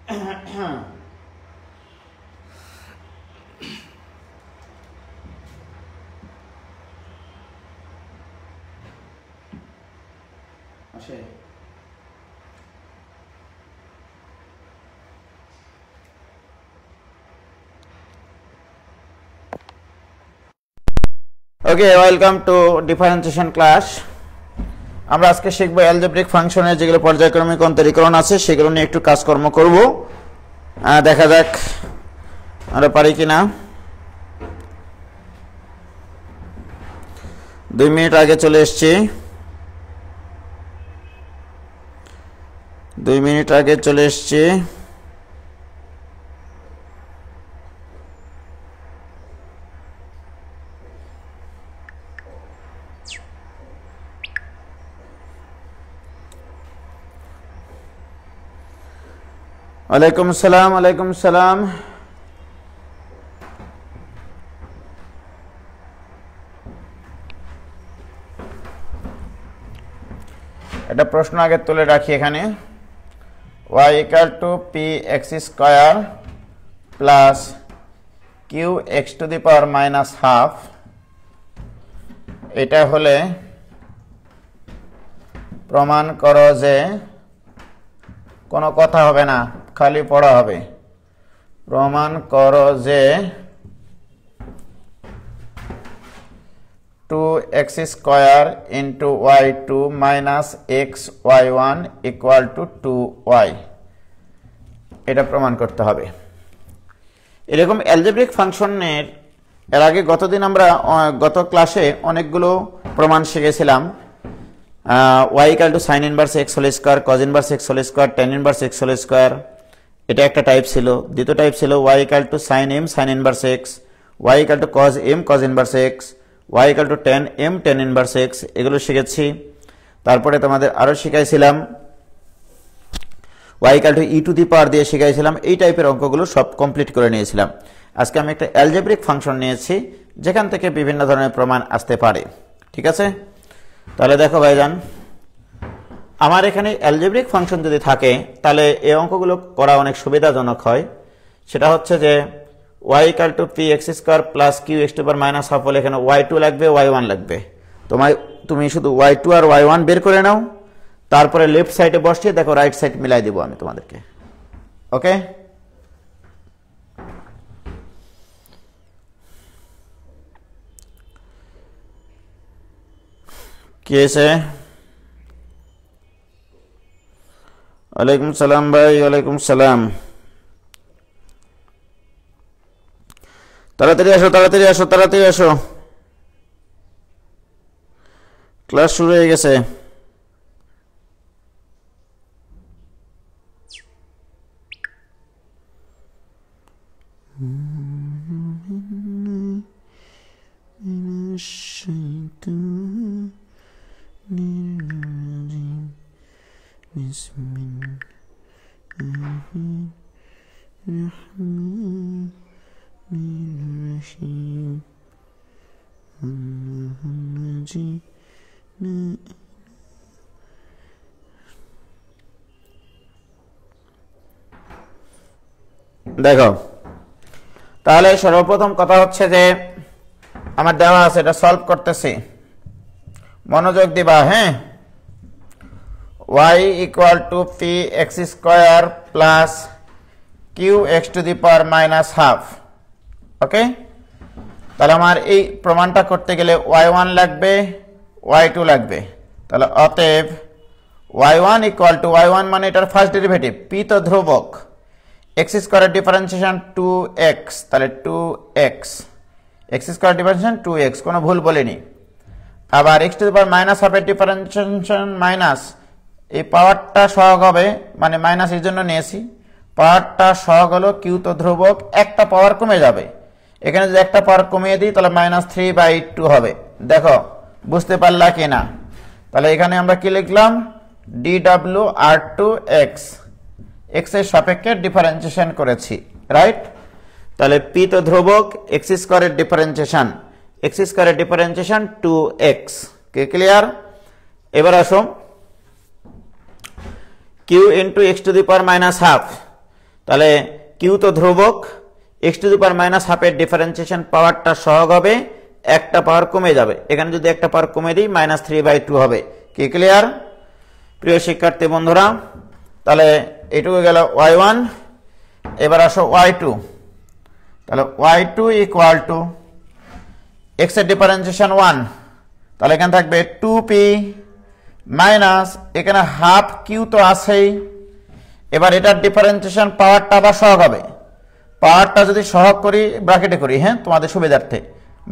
আসে okay welcome to differentiation class. আমরা আজকে শিখব অ্যালজেব্রিক ফাংশনের যেগুলো পর্যায়ক্রমিক অন্তরীকরণ আছে সেগুলো নিয়ে একটু কাজকর্ম করব। দেখা যাক আমরা পারি কিনা। 2 মিনিট আগে চলে এসেছি, 2 মিনিট আগে চলে এসেছি। ওয়ালাইকুম আসসালাম, ওয়ালাইকুম আসসালাম। একটা প্রশ্ন আগে তুলে রাখি এখানে, y = p(x² + q(x⁻½ এটা হলে প্রমাণ করো যে কোনো কথা হবে না, খালি পড়া হবে। প্রমাণ করো যে 2x² × y2 - xy1 = 2y, এটা প্রমাণ করতে হবে। এরকম অ্যালজেব্রিক ফাংশনের এর আগে গত ক্লাসে অনেকগুলো প্রমাণ শিখেছিলাম। y = sin inverse x², cos inverse x², tan inverse x², এটা একটা টাইপ ছিল। দ্বিতীয় টাইপ ছিল y = sin m sin inverse x, y = cos m cos inverse x, y = tan m tan inverse x, এগুলো শিখেছি। তারপরে তোমাদের আরো শিখাইছিলাম y = e টু দি পাওয়ার দিয়ে শিখাইছিলাম। এই টাইপের অঙ্কগুলো সব কমপ্লিট করে নিয়েছিলাম। আজকে আমি একটা অ্যালজেব্রিক ফাংশন নিয়েছি যেখান থেকে বিভিন্ন ধরনের প্রমাণ আসতে পারে। ঠিক আছে, তাহলে দেখো ভাইজান, আমার এখানে অ্যালজেব্রিক ফাংশন যদি থাকে তাহলে এই অঙ্কগুলো করা অনেক সুবিধাজনক হয়। সেটা হচ্ছে যে y = p(x² + q(x⁻½ হলে এখানে y2 লাগবে, y1 লাগবে। তুমি শুধু y2 আর y1 বের করে নাও, তারপরে লেফট সাইডে বসিয়ে দেখো রাইট সাইড মিলাই দিব আমি তোমাদেরকে। ওকে, কি আছে? ওয়ালাইকুম সালাম ভাই, ওয়ালাইকুম সালাম। তাড়াতাড়ি আসো, তাড়াতাড়ি আসো, তাড়াতাড়ি আসো, ক্লাস শুরু হয়ে গেছে। দেখো, তাহলে সর্বপ্রথম কথা হচ্ছে যে আমার দেওয়া আছে, এটা সলভ করতেছি, মনোযোগ দিবা। হ্যাঁ, y = p(x² + q(x⁻½ ওকে, তাহলে আমার এই প্রমাণটা করতে গেলে y1 লাগবে, y2 লাগবে। তাহলে অতএব y1 = y1 মানে এটার ফার্স্ট ডেরিভেটিভ, p তো ধ্রুবক, x² এর ডিফারেন্সিয়েশন 2x, তাহলে 2x, x² ডিফারেন্সিয়েশন 2x, কোনো ভুল বলিনি। আবার x⁻½ এর ডিফারেন্সিয়েশন মাইনাস, এই পাওয়ারটা সহগ হবে, মানে মাইনাস এর জন্য নিয়েছি, পাওয়ারটা সহগ হলো, q তো ধ্রুবক, একটা পাওয়ার কমে যাবে। এখানে যদি একটা পাওয়ার কমিয়ে দিই তাহলে -3/2 হবে। দেখো বুঝতে পারলা কিনা? তাহলে এখানে আমরা কি লিখলাম, dw/2x, x এর সাপেক্ষে ডিফারেন্সিয়েশন করেছি, রাইট? তাহলে p তো ধ্রুবক, x² এর ডিফারেন্সিয়েশন, x² এর ডিফারেন্সিয়েশন 2x, কে ক্লিয়ার? এবার আসো q × x⁻½ তাহলে কিউ তো ধ্রুবক, x to the power minus half এর ডিফারেন্সিয়েশন পাওয়ারটা সহগ হবে, একটা পাওয়ার কমে যাবে, এখানে যদি একটা পাওয়ার কমে দিই -3/2 হবে। কি ক্লিয়ার প্রিয় শিক্ষার্থী বন্ধুরা? তাহলে এইটুকু গেল y1, এবার আসো y2। তাহলে y2 ইকুয়াল টু x এর ডিফারেন্সিয়েশন 1, তাহলে এখানে থাকবে 2p মাইনাস এখানে হাফ কিউ তো আছেই, এবার এটার ডিফারেন্সিয়েশন পাওয়ারটা আবার সহগ হবে, পাওয়ারটা যদি সহগ করি ব্র্যাকেটে করি, হ্যাঁ তোমাদের সুবিধার্থে,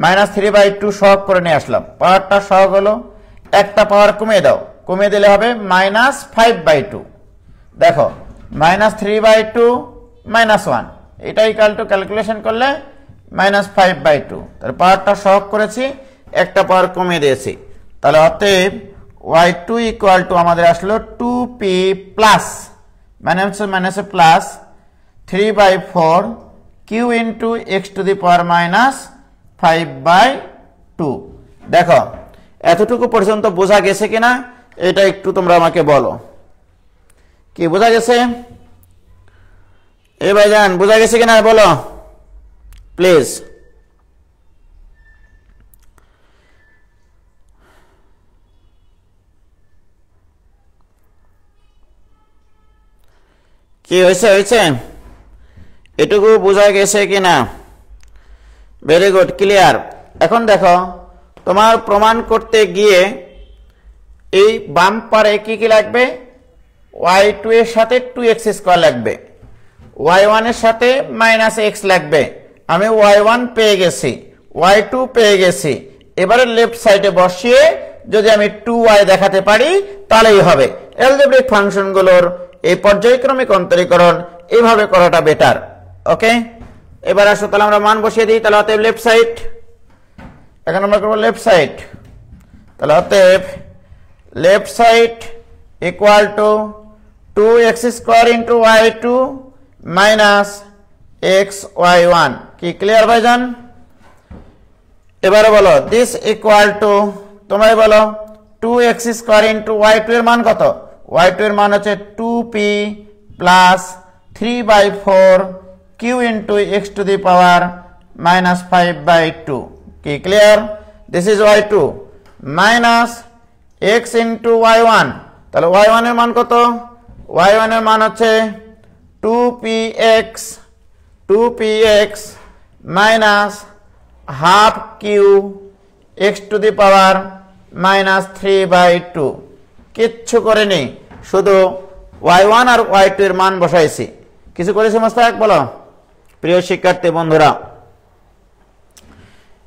-3/2 সহগ করে নিয়ে আসলাম, পাওয়ারটা সহগ হলো, একটা পাওয়ার কমিয়ে দাও, কমিয়ে দিলে হবে -5/2। দেখো -3/2 -1, এটা ইকুয়াল টু ক্যালকুলেশন করলে -5/2, তাহলে পাওয়ারটা সহগ করেছি, একটা পাওয়ার কমিয়ে দিয়েছি, তাহলে অতএব y2 ইকুয়াল টু আমাদের আসলো 2p প্লাস মাইনাসে plus 3/4 q into x to the power -5/2। দেখো এতটুকু পর্যন্ত বোঝা গেছে কিনা এটা একটু তোমরা আমাকে বলো, কি বোঝা গেছে? এ ভাইজান বোঝা গেছে কিনা বলো প্লিজ। কি হয়েছে এটুকু বোঝা গেছে কিনা? Very good, clear. এখন দেখো তোমার প্রমাণ করতে গিয়ে এই বাম পারে কি কি লাগবে? y2 এর সাথে 2x² লাগবে, y1 এর সাথে -x লাগবে। আমি y1 পেয়ে গেছি, y2 পেয়ে গেছি, এবারে লেফট সাইডে বসিয়ে যদি আমি 2y দেখাতে পারি তাহলেই হবে। অ্যালজেব্রিক ফাংশনগুলোর এই পর্যায়ক্রমিক অন্তরীকরণ এইভাবে করাটা বেটার। ওকে, এবার আসো তাহলে আমরা মান বসিয়ে দিই। তাহলে অতএব লেফট সাইড, এখন আমরা করবো লেফট সাইড, তাহলে অতএব left side equal to 2x² into y2 minus xy1। কি ক্লিয়ার ভাইজান? এবারে বলো দিস ইকুয়াল টু, তোমরাই বলো 2x² ইন্টু y2 এর মান কত? y2 এর মান হচ্ছে 2p plus 3/4 q into x to the power -5/2। কি clear? This is y2 minus x into y1, তাহলে y1 এর মান কত? y1 এর মান হচ্ছে 2px minus half q x to the power -3/2। কিচ্ছু করেনি, শুধু y1 আর y2 এর মান বসাইছি। কিছু করেছি মোস্তাক? বলো প্রিয় শিক্ষার্থী বন্ধুরা।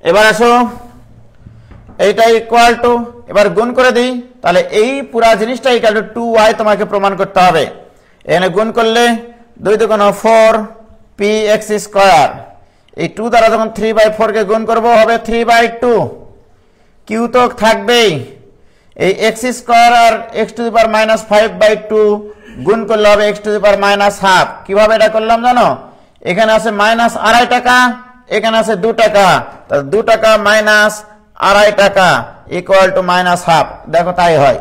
এবার আসো এইটা ইকুয়াল টু, এবার গুণ করে দিই, তাহলে এই পুরা জিনিসটা ইকুয়াল টু 2y তোমাকে প্রমাণ করতে হবে। এখানে গুণ করলে 2 × 4 px², এই 2 দ্বারা যখন 3/4 কে গুণ করব হবে 3/2, কিউ তো থাকবেই, এই x² R x to the power -5/2 গুণ করলে হবে x টু দি পাওয়ার -1/2। কিভাবে এটা করলাম জানো? এখানে আছে -2.5 টাকা, এখানে আছে 2 টাকা, তাহলে 2 টাকা মাইনাস 2.5 টাকা ইকুয়াল টু -1/2। দেখো তাই হয়,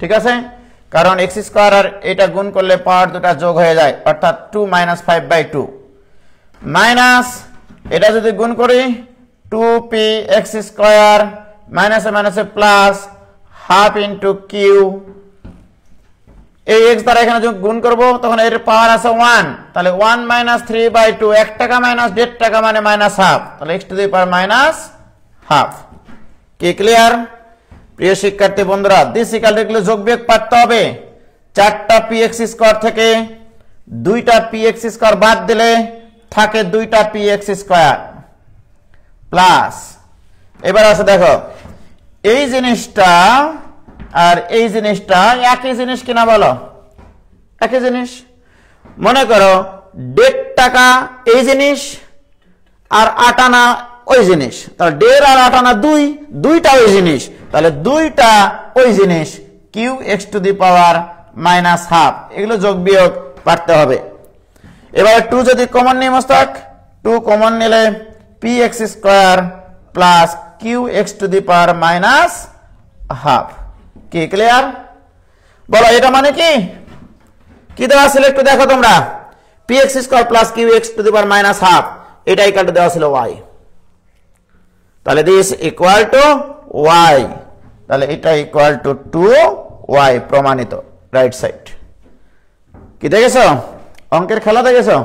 ঠিক আছে, কারণ x² আর এটা গুণ করলে পাওয়ার দুটা যোগ হয়ে যায়, অর্থাৎ 2 - 5/2 মাইনাস এটা যদি গুণ করি 2px² মাইনাসে প্লাস হাফ ইন্টু কিউ, এই x দ্বারা এখানে যখন গুণ করব তখন এর পাওয়ার আছে 1, তাহলে 1 - 3/2, 1 টাকা মাইনাস 1.5 টাকা মানে -1/2, তাহলে x টু দি পাওয়ার -1/2। কি ক্লিয়ার প্রিয় শিক্ষার্থী বন্ধুরা? দিস ইকুয়াল টু যোগ বিয়োগ পারতে হবে, 4টা px² থেকে 2টা px² বাদ দিলে থাকে 2টা px² প্লাস, এবার আছে দেখো এই জিনিসটা আর এই জিনিসটা একই জিনিস কিনা বলো? একই জিনিস। মনে করো 1.5 টাকা এই জিনিস আর 8 আনা ওই জিনিস, তাহলে 1.5 আর 8 আনা দুইটা ওই জিনিস, তাহলে দুইটা ওই জিনিস Q x to the power -1/2, এগুলো যোগ বিয়োগ পারতে হবে। এবারে 2 যদি কমন নিই মোস্তাক, 2 কমন নিলে px² plus q x to the power -1/2। কি ক্লিয়ার? বলো এটা মানে কি? কি দেওয়া ছিল একটু দেখো তোমরা। px square plus qx two the power minus half, এটা ইকুয়াল টু দেওয়া ছিল y, তাহলে দিস ইকুয়াল টু y, তাহলে এটা ইকুয়াল টু 2y প্রমাণিত, রাইট সাইড। কি দেখেছো? অঙ্কের খেলা দেখেছো?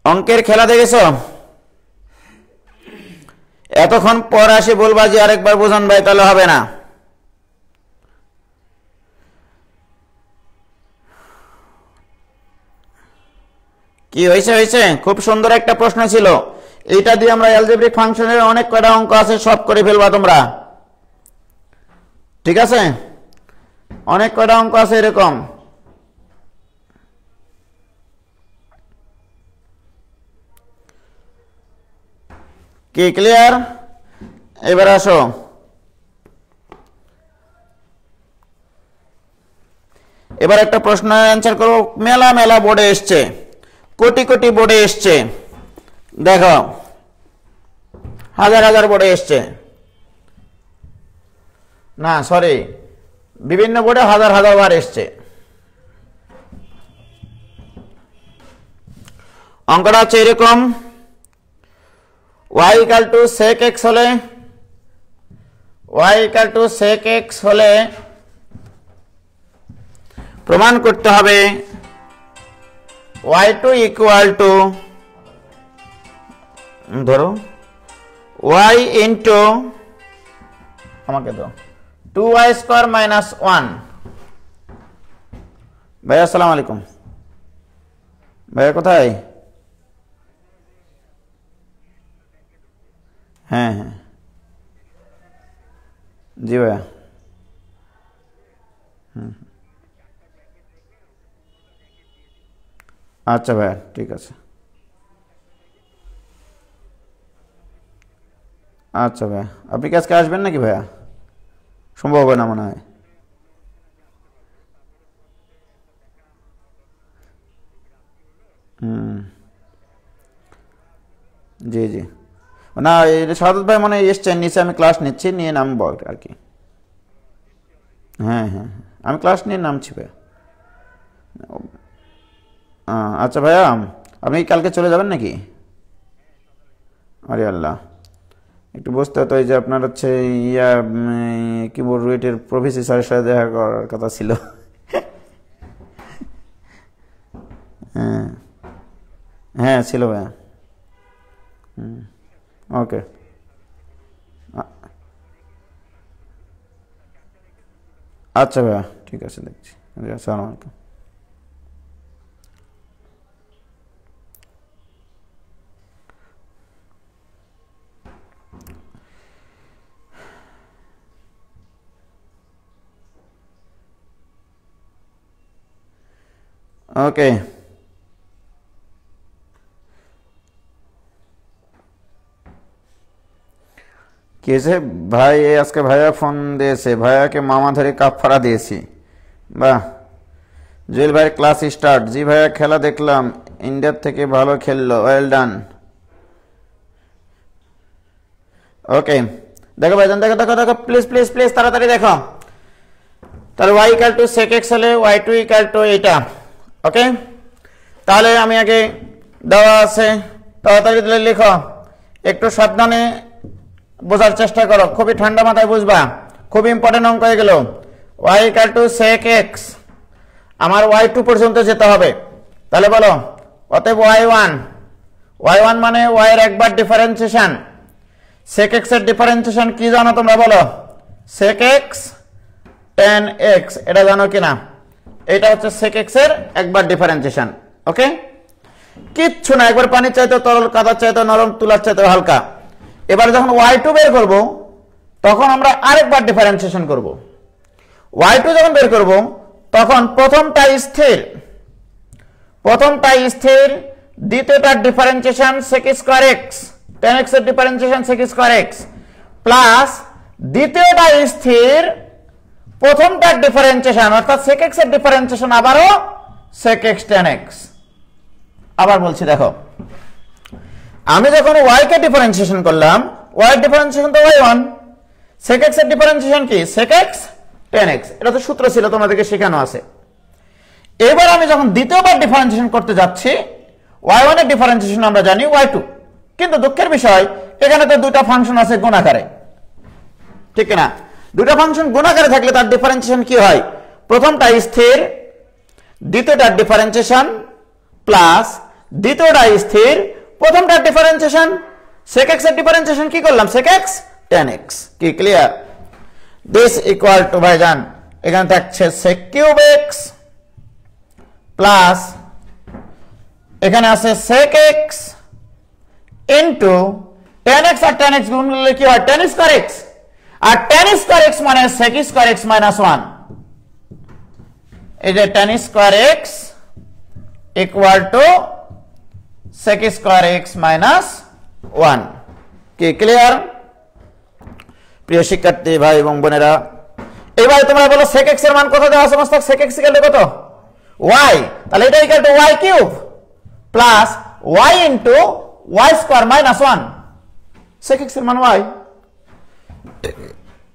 অঙ্কের খেলা দেখেছো? এতক্ষণ পর আসে বলবা যে আরেকবার বোঝান ভাই, তাহলে হবে না। কি হয়েছে? হয়েছে, খুব সুন্দর একটা প্রশ্ন ছিল। এটা দিয়ে আমরা অ্যালজেব্রিক ফাংশনের অনেক কয়টা অঙ্ক আছে সব করে ফেলবা তোমরা, ঠিক আছে? অনেক কয়টা অঙ্ক আছে এরকম। কি ক্লিয়ার? এবার আসো, এবার একটা প্রশ্ন অ্যান্সার করবো। মেলা মেলা বোর্ডে এসছে, কোটি কোটি বোর্ডে এসছে, দেখো হাজার হাজার বোর্ডে এসছে, না সরি বিভিন্ন বোর্ডে হাজার হাজার বার এসছে। অঙ্কটা হচ্ছে এরকম, y equal to sec x হলে, y equal to sec x হলে প্রমাণ করতে হবে y2 ইকুয়াল টু, ধরো y ইন্টু, আমাকে দাও 2y স্কোয়ার মাইনাস 1। ভাইয়া আসসালামু আলাইকুম, ভাইয়া কোথায়? হ্যাঁ হ্যাঁ জি ভাইয়া, আচ্ছা ভাইয়া ঠিক আছে, আচ্ছা ভাইয়া। আপনি কি আজকে আসবেন নাকি ভাইয়া? সম্ভব হবে না মনে হয়। জি জি, না সাদত ভাই মনে হয় এসছেন নিচে, আমি ক্লাস নিচ্ছি, নিয়ে নামবো আর কি। হ্যাঁ হ্যাঁ আমি ক্লাস নিয়ে নামছি ভাইয়া। আচ্ছা ভাইয়া, আপনি কালকে চলে যাবেন নাকি? আরে আল্লাহ, একটু বুঝতে হতো, এই যে আপনার হচ্ছে ইয়া কি বল, রুয়েটের প্রফেসর স্যারের সাথে দেখা করার কথা ছিল। হ্যাঁ হ্যাঁ ছিল ভাইয়া। ওকে, আচ্ছা ভাইয়া ঠিক আছে, দেখছি। আসসালামু আলাইকুম। ওকে, কেসে ভাই আজকে ভাইয়া ফোন দিয়েছে, ভাইয়াকে মামা ধরে কাপ ফাড়া দিয়েছি। বাহ, জুয়েল ভাইয়ের ক্লাস স্টার্ট। জি ভাইয়া খেলা দেখলাম, ইন্ডিয়ার থেকে ভালো খেললো, ওয়েল ডান। ওকে দেখো ভাইজান, দেখো দেখো দেখো, প্লিজ প্লিজ প্লিজ তাড়াতাড়ি দেখো। তাহলে y equal to sec x হলে y2 ইকাল টু এইটা। ওকে, তাহলে আমি আগে দেওয়া আছে, তাড়াতাড়ি দিলে লিখো, একটু সাবধানে বোঝার চেষ্টা করো, খুবই ঠান্ডা মাথায় বুঝবা, খুব ইম্পর্টেন্ট অঙ্ক হয়ে গেল। y equal to sec x, আমার y2 পর্যন্ত যেতে হবে, তাহলে বলো অতএব y1 মানে y এর একবার ডিফারেন্সিয়েশন। sec x এর ডিফারেন্সিয়েশন কি জানো তোমরা বলো? sec x tan x, এটা জানো কিনা? এটা হচ্ছে sec x এর একবার ডিফারেন্সিয়েশন। ওকে, কিচ্ছু না, একবার পানির চাইতে তরল, কাদার চাইতে নরম, তুলার চাইতে হালকা। এবার যখন y2 বের করব তখন আমরা আরেকবার ডিফারেন্সিয়েশন করব। y2 যখন বের করব তখন প্রথমটা স্থির, দ্বিতীয়টার differentiation sec square x, tan x এর differentiation sec square x, plus দ্বিতীয়টা স্থির, প্রথমটার ডিফারেন্সিয়েশন অর্থাৎ sec x এর ডিফারেন্সিয়েশন আবারও sec x tan x। আবার বলছি দেখো, আমি যখন y কে ডিফারেন্সিয়েশন করলাম, y এর ডিফারেন্সিয়েশন তো y1, sec x এর ডিফারেন্সিয়েশন কি? sec x tan x। এটা তো সূত্র ছিল, তোমাদেরকে শেখানো আছে। এবার আমি যখন দ্বিতীয়বার ডিফারেন্সিয়েশন করতে যাচ্ছি y1 এর ডিফারেন্সিয়েশন আমরা জানি y2, কিন্তু দুঃখের বিষয় এখানে তো দুটো ফাংশন আছে গুণাকারে, ঠিক না? দুটো ফাংশন গুণাকারে থাকলে তার ডিফারেন্সিয়েশন কি হয়? প্রথমটা স্থির, দ্বিতীয়টার ডিফারেন্সিয়েশন প্লাস দ্বিতীয়টা স্থির, প্রথমটার ডিফারেন্সিয়েশন sec x এর ডিফারেন্সিয়েশন কি করলাম? sec x tan x। কি ক্লিয়ার? দিস ইকুয়াল টু ভাইজান এখানে থাকছে sec কিউব x প্লাস এখানে আছে sec x into tan x, আর tan x গুণ করলে কি হয়? tan স্কয়ার x, আর tan স্কয়ার x মানে sec স্কয়ার x মাইনাস 1। এই যে tan square x equal to sec square x minus 1। কি ক্লিয়ার প্রিয় শিক্ষার্থী ভাই এবং বোনেরা? এবারে তোমরা বলো sec x এর মান কত দেওয়া আছে? মস্তক sec x ইকুয়াল টু কত? y। তাহলে এটা equal two y cube plus y into y square minus 1। sec x এর মান y।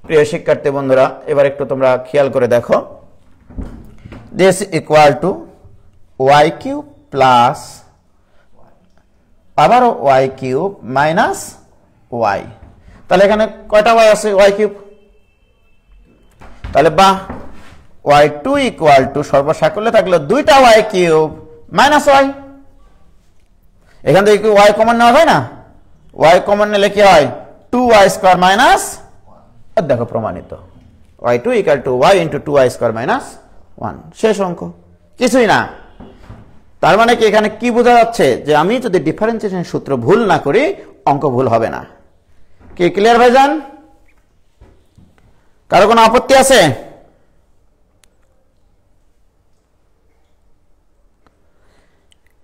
প্রিয় শিক্ষার্থী বন্ধুরা এবার একটু তোমরা খেয়াল করে দেখো, this equal to y cube plus আবারও y কিউব মাইনাস y। তাহলে এখানে কয়টা y আছে? y cube. তাহলে বা y2 ইকুয়াল টু সর্বসাকল্যে থাকলো দুইটা y কিউব মাইনাস y। এখান থেকে y কমন নেওয়া হয় না? y কমন নিলে কি হয়? 2y স্কয়ার মাইনাস, আর দেখো প্রমাণিত y2 equal to y into 2y square minus 1। শেষ অঙ্ক, কিছুই না। তার মানে কি এখানে কি বোঝা যাচ্ছে? যে আমি যদি ডিফারেন্সিয়েশন সূত্র ভুল না করি অঙ্ক ভুল হবে না। কি ক্লিয়ার ভাইজান? কারো কোনো আপত্তি আছে?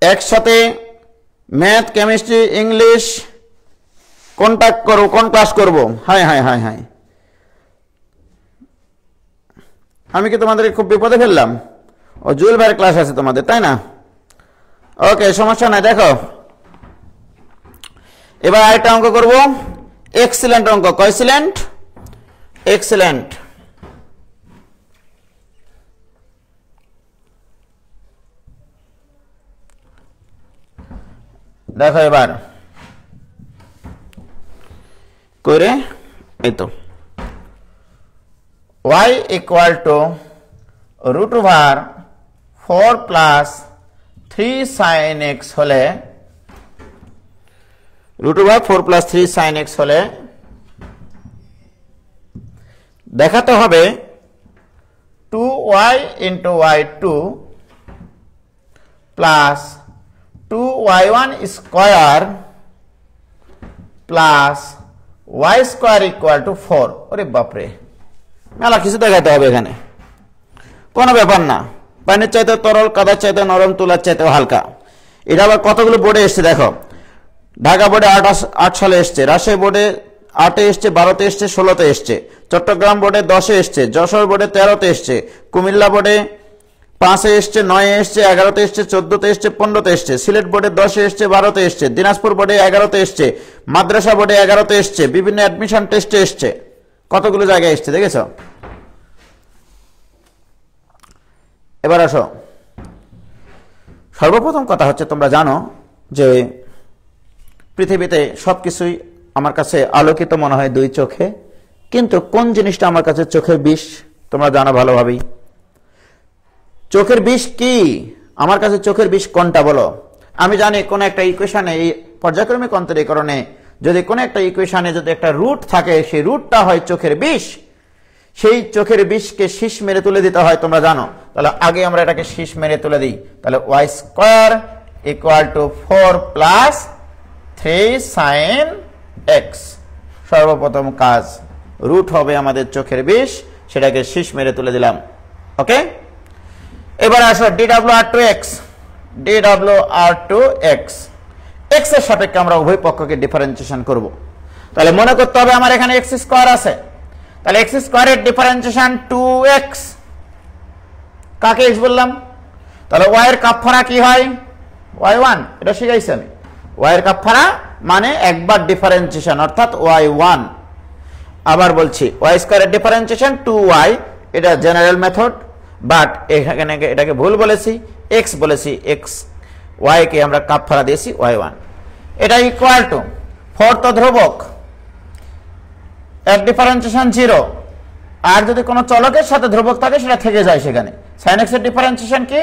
একসাথে ম্যাথ, কেমিস্ট্রি, ইংলিশ কোনটা করব, কোন ক্লাস করব? হাই হাই হাই হাই, আমি কি তোমাদের খুব বিপদে ফেললাম? ও জুয়েল ভাইয়ের ক্লাস আছে তোমাদের, তাই না? ওকে, সমস্যা নাই। দেখো এবার আরেকটা অঙ্ক করব, এক্সিলেন্ট অঙ্ক। কয়সিলেন্ট? এক্সিলেন্ট। দেখো এবার করে এই তো y equal to root over 4 plus 3 sin x হলে, root over 4 plus 3 sin x হলে দেখাতে হবে 2y into y2 plus 2y1 square plus y square equal to 4। ওরে বাপরে, মেলা কিছু দেখাতে হবে এখানে, কোনো ব্যাপার না। পানির চাইতে তরল, কাদার চাইতে নরম, তুলার চাইতে হালকা। এটা আবার কতগুলো বোর্ডে এসছে দেখো। ঢাকা বোর্ডে 8 সালে এসছে, রাজশাহী বোর্ডে 8-এ এসছে, 12-তে এসছে, 16-তে এসছে, চট্টগ্রাম বোর্ডে 10-এ এসছে, যশোর বোর্ডে 13-তে এসছে, কুমিল্লা বোর্ডে 5-এ এসছে, 9-এ এসছে, 11-তে এসছে, 14-তে এসছে, 15-তে এসছে, সিলেট বোর্ডে 10-এ এসছে, 12-তে এসছে, দিনাজপুর বোর্ডে 11-তে এসছে, মাদ্রাসা বোর্ডে 11-তে এসছে, বিভিন্ন অ্যাডমিশন টেস্টে এসছে, কতগুলো জায়গায় এসছে দেখেছো? এবার আসো, সর্বপ্রথম কথা হচ্ছে তোমরা জানো যে পৃথিবীতে সবকিছুই আমার কাছে আলোকিত মনে হয় দুই চোখে, কিন্তু কোন জিনিসটা আমার কাছে চোখের বিষ তোমরা জানো ভালোভাবেই। চোখের বিষ কি? আমার কাছে চোখের বিষ কোনটা বলো? আমি জানি কোন একটা ইকুয়েশনে, এই পর্যায়ক্রমিক অন্তরীকরণে যদি কোন একটা ইকুয়েশনে যদি একটা রুট থাকে, সেই রুটটা হয় চোখের বিষ। সেই চোখের বিষকে শীষ মেরে তুলে দিতে হয়, তোমরা জানো। তাহলে আগে আমরা এটাকে শীষ মেরে তুলে দিই। তাহলে y square equal to 4 plus 3 sin x। সর্বপ্রথম কাজ, রুট হবে আমাদের চোখের বিষ, সেটাকে শীষ মেরে তুলে দিলাম। ওকে, এবার আসো dwr2x, dwr2x, x এর সাপেক্ষে আমরা উভয় পক্ষকে ডিফারেন্সিয়েশন করব। তাহলে মনে করতে হবে আমার এখানে x স্কয়ার আছে, তাহলে x স্কয়ারের ডিফারেন্সিয়েশন 2x। কাকে x বললাম? তাহলে y এর কাপফারা কি হয়? y1। এটা শিখাইছি আমি। y এর কাপফারা মানে একবার ডিফারেন্সিয়েশন, অর্থাৎ y1। আবার বলছি y স্কয়ারের ডিফারেন্সিয়েশন 2y, এটা জেনারেল মেথড। বাট এখানে এটাকে ভুল বলেছি, এক্স বলেছি, এক্স ওয়াই কে আমরা কাপফারা দিয়েছি y1। এটা ইকুয়াল টু 4 তো ধ্রুবক, এর ডিফারেন্সিয়েশন 0, আর যদি কোনো চলকের সাথে ধ্রুবক থাকে সেটা থেকে যায় সেখানে। sin x এর ডিফারেন্সিয়েশন কি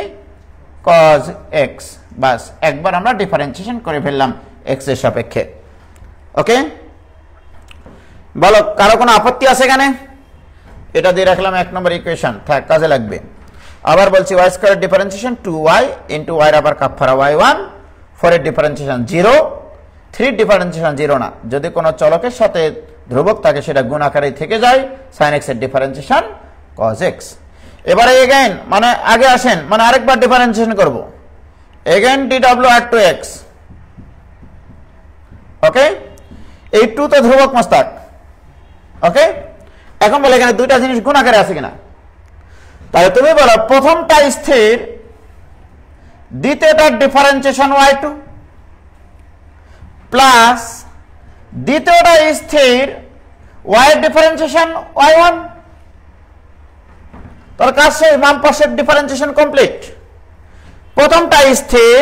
cos x, বাস একবার আমরা ডিফারেন্সিয়েশন করে ফেললাম x এর সাপেক্ষে। ওকে, বলো কারো কোনো আপত্তি আছে এখানে? এটা দিয়ে রাখলাম 1 নম্বর ইকুয়েশন, থাক কাজে লাগবে। আবার বলছি y square differentiation 2y into y এর আবার কাপফারা y1, 4 এর ডিফারেন্সিয়েশন 0, 3 এর ডিফারেন্সিয়েশন 0 না, যদি কোনো চলকের সাথে ধ্রুবক থাকে সেটা গুণ আকারে থেকে যায়, sin x এর ডিফারেন্সিয়েশন cos x। এবারে এগেইন মানে আগে আসেন, মানে আরেকবার ডিফারেন্সিয়েশন করব, এগেইন dw/2x। ওকে, এই 2 তো ধ্রুবক মস্তাক। ওকে, এখন বলে এখানে দুইটা জিনিস গুণ আকারে আছে কিনা, তাহলে তুমি বলো প্রথমটা স্থির, দ্বিতীয়টার ডিফারেন্সিয়েশন y2 প্লাস দ্বিতীয়টা স্থির y এর ডিফারেন্সিয়েশন y1। তার কাজ শেষ, বাম পাশের ডিফারেন্সিয়েশন কমপ্লিট। প্রথমটা স্থির,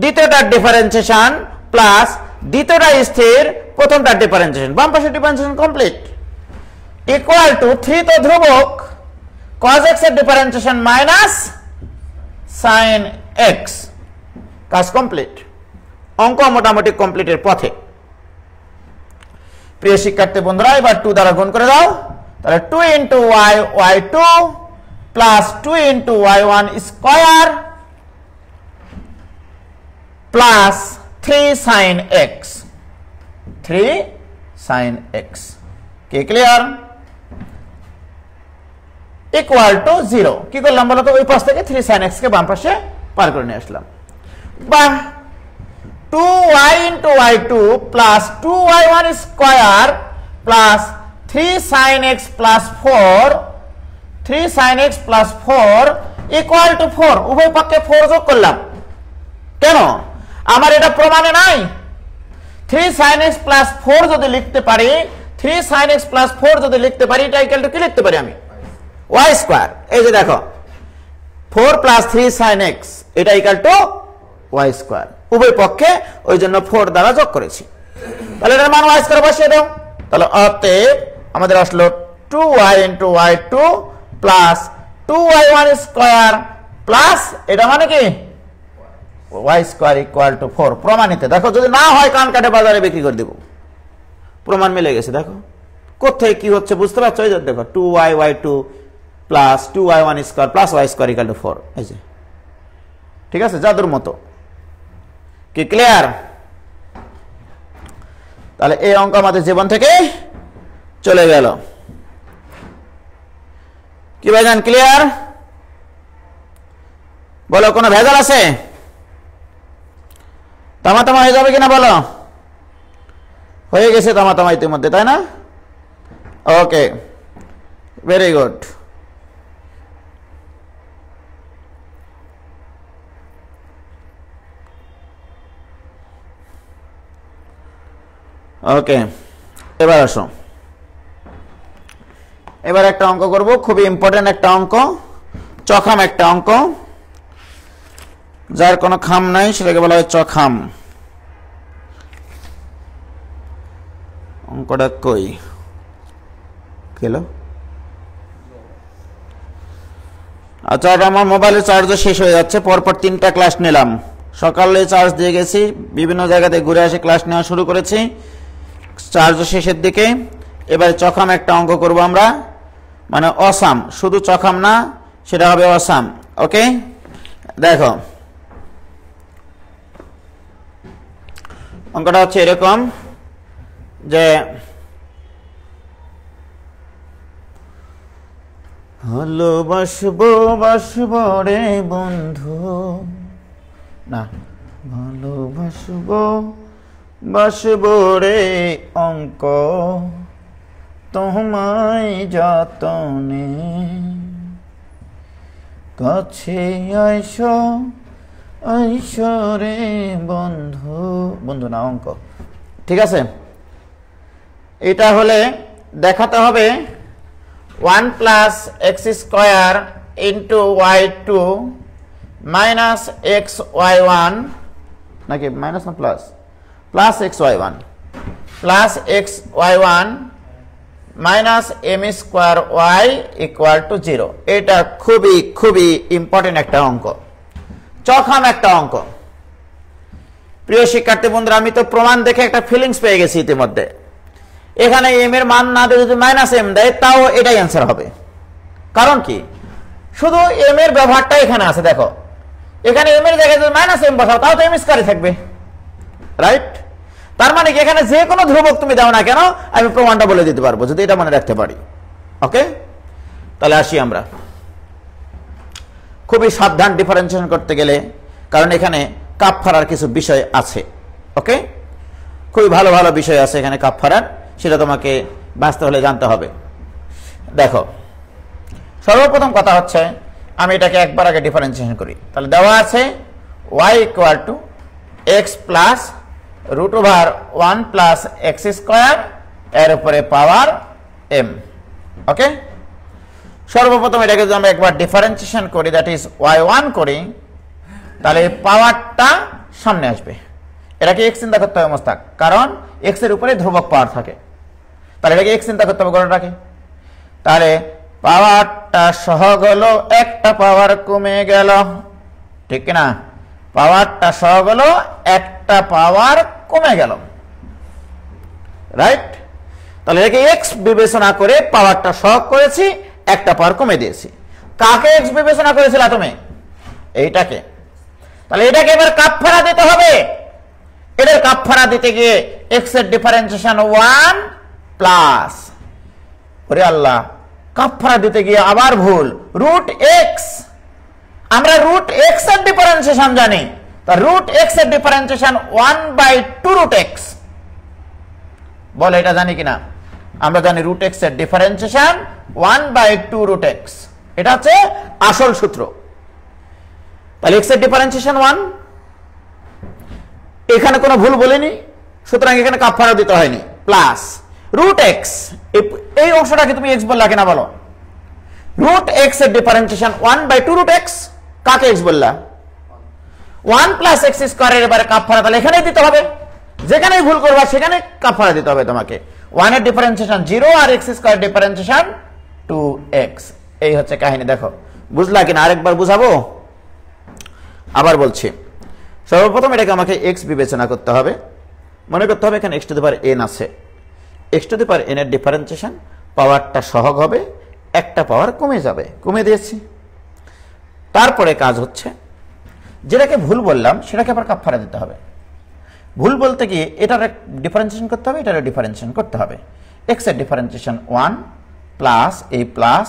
দ্বিতীয়টার ডিফারেন্সিয়েশন প্লাস দ্বিতীয়টা স্থির, প্রথমটার ডিফারেন্সিয়েশন, বাম পাশের ডিফারেন্সিয়েশন কমপ্লিট, ইকুয়াল টু 3 তো ধ্রুবক, cos x এর ডিফারেন্সিয়েশন মাইনাস sin x, কাজ কমপ্লিট। অঙ্ক মোটামুটি কমপ্লিটের পথে। প্রিয় শিক্ষার্থী বন্ধুরা, এবার 2 দ্বারা গুণ করে দাও, তাহলে 2 into y y2 plus 2 into y1 square plus 3 sin x, 3 sin x। কি ক্লিয়ার? Equal to 0। কি করলাম বলো তো, ওই পাশ থেকে 3 sin x কে বাম পাশে পার করে নিয়ে আসলাম। বাহ, 2y into y2 plus 2y1 square plus 3 sin x plus 4, 3 sin x plus 4 equal to 4। উভয় পক্ষে 4 যোগ করলাম। কেন? আমার এটা প্রমাণে নাই। 3 sin x প্লাস 4 যদি লিখতে পারি, 3 sin x প্লাস 4 যদি লিখতে পারি, এটা ইকুয়াল টু কি লিখতে পারি আমি? y square. এই যে দেখো 4 প্লাস 3 sin x, এটা ইকুয়াল টু y স্কয়ার। উভয় পক্ষে ওই জন্য 4 দ্বারা যোগ করেছি। তাহলে এটার মান y স্কয়ার বসিয়ে দাও। তাহলে অতএব আমাদের আসলো 2y into y2 plus 2y1 square plus এটা মানে কি y স্কয়ার ইকুয়াল টু 4। প্রমাণিত। দেখো যদি না হয় কান কাটে বাজারে বিক্রি করে দেব। প্রমাণ মিলে গেছে। দেখো কোথায় কি হচ্ছে বুঝতে পারছো? এই যে দেখো 2y y2 plus 2y1 square plus y square equal to 4। এই যে ঠিক আছে, জাদুর মতো। কি ক্লিয়ার? তাহলে এই অঙ্ক আমাদের জীবন থেকে চলে গেল। কি ভাইজান ক্লিয়ার? বলো কোনো ভেজাল আছে? তামা হয়ে যাবে কিনা বলো? হয়ে গেছে তামা ইতিমধ্যে, তাই না? ওকে, ভেরি গুড। ওকে, এবার আসো। এবার একটা অঙ্ক করব, খুবই ইম্পর্টেন্ট একটা অঙ্ক, চখাম একটা অঙ্ক, যার কোনো খাম নাই সেটাকে বলা হয় চখাম। অঙ্কটা কই গেল? আচ্ছা, আমার মোবাইলের চার্জও শেষ হয়ে যাচ্ছে। পরপর 3টা ক্লাস নিলাম। সকালে চার্জ দিয়ে গেছি, বিভিন্ন জায়গাতে ঘুরে এসে ক্লাস নেওয়া শুরু করেছি, চার্জও শেষের দিকে। এবারে চখাম একটা অঙ্ক করব আমরা, মানে অসাম, শুধু চখাম না, সেটা হবে অসাম। ওকে, দেখো অঙ্কটা হচ্ছে এরকম যে ভালোবাসবো বাসবো রে বন্ধু, না ভালোবাসবো বাসবো রে অঙ্ক, তোমায় যতনে কাছে আইসো আইসো রে বন্ধু, বন্ধু না অঙ্ক। ঠিক আছে, এটা হলে দেখাতে হবে 1 plus x square into y2 minus x y1 নাকি মাইনাস না plus plus x y1 plus x y1 minus m square y equal to 0। এটা খুবই খুবই ইম্পর্টেন্ট একটা অঙ্ক, চখাম একটা অঙ্ক। প্রিয় শিক্ষার্থী বন্ধুরা, আমি তো প্রমাণ দেখে একটা ফিলিংস পেয়ে গেছি ইতিমধ্যে। এখানে এম এর মান না দিয়ে যদি মাইনাস এম দেয় তাও এটাই অ্যান্সার হবে। কারণ কি, শুধু এম এর ব্যবহারটা এখানে আছে। দেখো এখানে এম এর জায়গায় যদি মাইনাস এম বসাও তাও তো এম স্কয়ারই থাকবে, রাইট? তার মানে কি এখানে যে কোনো ধ্রুবক তুমি দাও না কেন আমি প্রমাণটা বলে দিতে পারবো যদি এটা মনে রাখতে পারি। ওকে, তাহলে আসি আমরা। খুবই সাবধান ডিফারেন্সিয়েশন করতে গেলে, কারণ এখানে কাপ ফাড়ার কিছু বিষয় আছে। ওকে, খুবই ভালো ভালো বিষয় আছে এখানে কাপ ফাড়ার, সেটা তোমাকে বাঁচতে হলে জানতে হবে। দেখো সর্বপ্রথম কথা হচ্ছে আমি এটাকে একবার আগে ডিফারেন্সিয়েশন করি। তাহলে দেওয়া আছে y equal to x plus root over 1 plus x square এর উপরে পাওয়ার m। ওকে, সর্বপ্রথম এটাকে যদি আমরা একবার ডিফারেন্সিয়েশন করি, দ্যাট ইজ y1 করি, তাহলে পাওয়ারটা সামনে আসবে। এটাকে x চিন্তা করতে হবে মোস্তাক, কারণ x এর উপরে ধ্রুবক পাওয়ার থাকে। তাহলে এটাকে x চিন্তা করতে হবে গণনাটাকে। তাহলে পাওয়ারটা সহগ হলো একটা পাওয়ার কমে গেল, ঠিক না? পাওয়ারটা সহগ হলো একটা পাওয়ার কমে গেল, রাইট? তাহলে এটাকে x বিবেচনা করে পাওয়ারটা সহগ করেছি, একটা পাওয়ার কমে দিয়েছি। কাকে x বিবেচনা করেছিল তুমি? এইটাকে। তাহলে এটাকে এবার কাপফারা দিতে হবে। এটার কাপফারা দিতে গিয়ে x এর ডিফারেন্সিয়েশন 1 প্লাস, ওরে আল্লাহ, কাপফারা দিতে গিয়ে আবার ভুল, রুট x। আমরা রুট x এর ডিফারেন্সিয়েশন জানি, তা রুট x এর ডিফারেন্সিয়েশন 1/2 রুট x। বল এটা জানি কিনা? আমরা জানি রুট x এর ডিফারেন্সিয়েশন 1/2 রুট x, এটা হচ্ছে আসল সূত্র। তাহলে x এর ডিফারেন্সিয়েশন 1, এখানে কোনো ভুল বলিনি, সুতরাং এখানে কাপফারা দিতে হয়নি, প্লাস রুট x। এই অংশটাকে তুমি x বললা কিনা বলো? রুট x এর ডিফারেন্সিয়েশন 1/2 রুট x, কাকে x বললা? 1 প্লাস এক্স স্কয়ারের এবারে কাপফারা তাহলে এখানেই দিতে হবে। যেখানেই ভুল করবা সেখানে কাপফারা দিতে হবে তোমাকে। 1 এর ডিফারেন্সিয়েশন 0 আর x স্কয়ার ডিফারেন্সিয়েশন 2x। এই হচ্ছে কাহিনী। দেখো বুঝলা কিনা? আরেকবার বুঝাবো, আবার বলছি। সর্বপ্রথম এটাকে আমাকে x বিবেচনা করতে হবে। মনে করতে হবে এখানে x to the power n আছে। x to the power n এর ডিফারেন্সিয়েশন পাওয়ারটা সহগ হবে, একটা পাওয়ার কমে যাবে, কমে দিয়েছি। তারপরে কাজ হচ্ছে যেটাকে ভুল বললাম সেটাকে আবার কাপফারা দিতে হবে। ভুল বলতে গিয়ে এটার ডিফারেন্সিয়েশন করতে হবে, এটার ডিফারেন্সিয়েশন করতে হবে। x এর ডিফারেন্সিয়েশন 1 প্লাস এই প্লাস,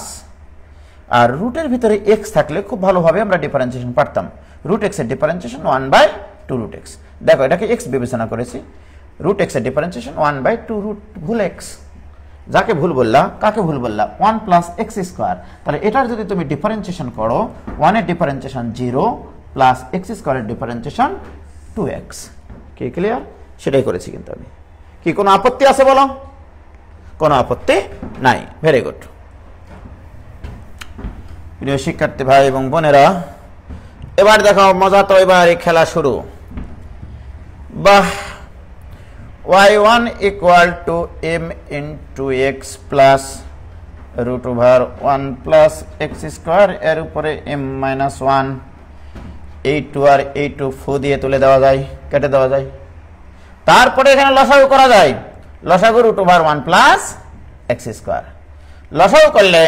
আর রুটের ভিতরে x থাকলে খুব ভালোভাবে আমরা ডিফারেন্সিয়েশন পারতাম। রুট x এর ডিফারেন্সিয়েশন 1/2 রুট x। দেখো এটাকে x বিবেচনা করেছি, রুট x এর ডিফারেন্সিয়েশন 1/2 রুট ভুল x। যাকে ভুল বললা, কাকে ভুল বললা? 1 প্লাস এক্স স্কোয়ার। তাহলে এটার যদি তুমি ডিফারেন্সিয়েশন করো, 1 এর ডিফারেন্সিয়েশন 0 প্লাস এক্স স্কোয়ারের ডিফারেন্সিয়েশন 2x। কি ক্লিয়ার? সেটাই করেছি কিন্তু আমি। কি কোনো আপত্তি আছে বলো? কোনো আপত্তি নাই, ভেরি গুড। প্রিয় শিক্ষার্থী ভাই এবং বোনেরা, এবার দেখো মজা তো, এবার এই খেলা শুরু। বাহ, y1 equal to m into x plus root over 1 plus x square এর উপরে m মাইনাস 1। এই 2 আর এই 2 ফু দিয়ে তুলে দেওয়া যায়, কেটে দেওয়া যায়। তারপরে এখানে লসাগু করা যায়, লসাগু root over 1 plus x square. লসাগু করলে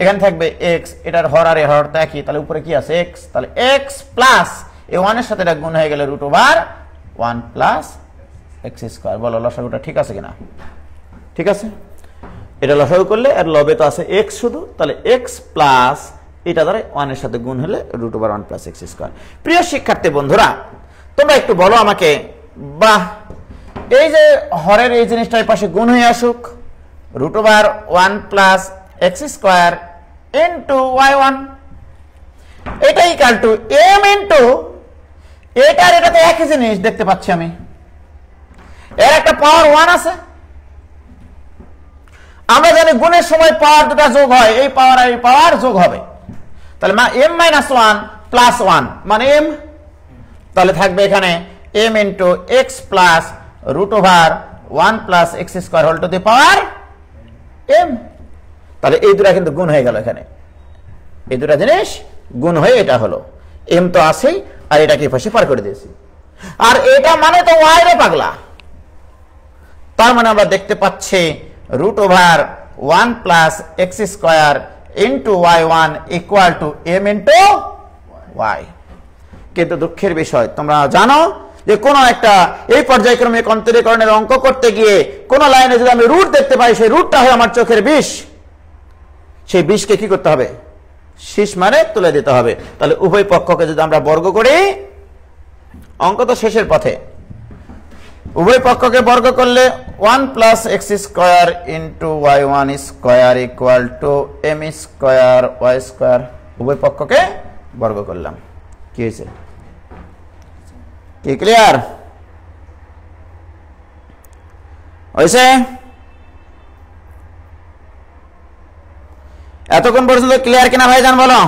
এখানে থাকবে x, এটার হর আর এর হর তো একই, তাহলে উপরে কি আছে? x। তাহলে x প্লাস এই 1 এর সাথে এটা গুণ হয়ে গেলে root over 1 plus x square. বলো লসাগুটা ঠিক আছে কিনা? ঠিক আছে। এটা লসাগু করলে এর লবে তো আছে x শুধু, তাহলে x প্লাস এটা দ্বারা 1 এর সাথে গুণ হলে root over 1 plus x square. প্রিয় শিক্ষার্থী বন্ধুরা, তোমরা একটু বলো আমাকে, বাহ, এই যে হরের এই জিনিসটার পাশে গুণ হয়ে আসুক, root over 1 plus x square into y1, এটা ইকুয়াল টু m ইন্টু এটার এটাতে একই জিনিস দেখতে পাচ্ছি আমি। এর একটা পাওয়ার 1 আছে। আমরা জানি গুণের সময় পাওয়ার দুটো যোগ হয়, এই পাওয়ার আর এই পাওয়ার যোগ হবে। তাহলে m মাইনাস 1 প্লাস 1 মানে m, তাহলে থাকবে এখানে m into x plus root over 1 plus x square whole to the power m। তাহলে এই দুটা কিন্তু গুণ হয়ে গেল, এখানে এই দুটা জিনিস গুণ হয়ে এটা হলো m তো আছেই, আর এটাকে পাশে পার করে দিয়েছি। আর এটা মানে তো y রে পাগলা, তার মানে আমরা দেখতে পাচ্ছি root over 1 plus x square into y1 equal to m into y। কিন্তু দুঃখের বিষয় তোমরা জানো যে কোন একটা এই পর্যায়ক্রমিক অন্তরীকরণের অঙ্ক করতে গিয়ে কোন লাইনে যদি আমি রুট দেখতে পাই, সেই রুটটা হয় আমার চোখের বিষ। সেই বিষকে কি করতে হবে? শীষ মানে তুলে দিতে হবে। তাহলে উভয় পক্ষকে যদি আমরা বর্গ করি, অঙ্ক তো শেষের পথে, উভয় পক্ষকে বর্গ করলে 1 plus x square into y1 square equal to m square y square. উভয় পক্ষকে বর্গ করলাম, কি হয়েছে? কি ক্লিয়ার হয়েছে? এতক্ষণ পর্যন্ত ক্লিয়ার কিনা ভাইজান বলো?